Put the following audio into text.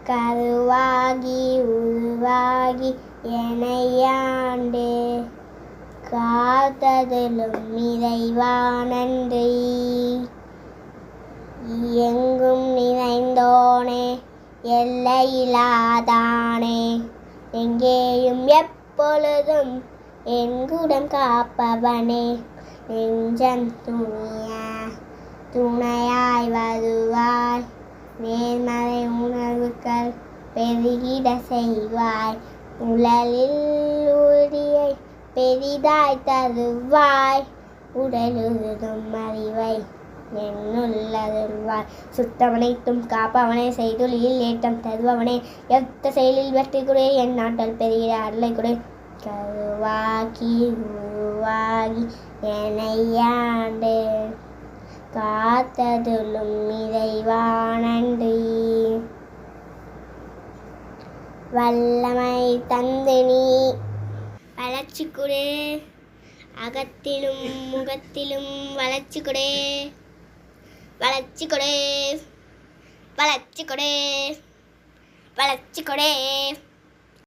கருவாகி உருவாகி எனையாண்டு காத்ததிலும் இறைவா நன்றி. எங்கும் நிறைந்தோனே எல்லையில்லாதானே எங்கேயும் எப்பொழுதும் என்குடம் காப்பவனே நெஞ்சம் துணையாய் வருவாய் நேர்மறை உணர்வுகள் பெருகிட செய்வாய் உடலில் உரியை பெரிதாய் தருவாய் உடலுறுதும் அறிவை என்னுள்ளருள்வாய் சுத்தவனைத்தும் காப்பவனே செய்தொழில் ஏற்றம் தருபவனே எத்த செயலில் வெற்றி கொடு என் நாட்டல் பெரிய அருளை கொடு கருவாகி உருவாகி எனையாண்டு காத்ததுளும் இறைவா நன்றி. வல்லமை தந்து நீ வளர்ச்சி கொடு அகத்திலும் முகத்திலும் வளர்ச்சி கொடு வளர்ச்சி கொடு வளர்ச்சி கொடு வளர்ச்சி கொடு.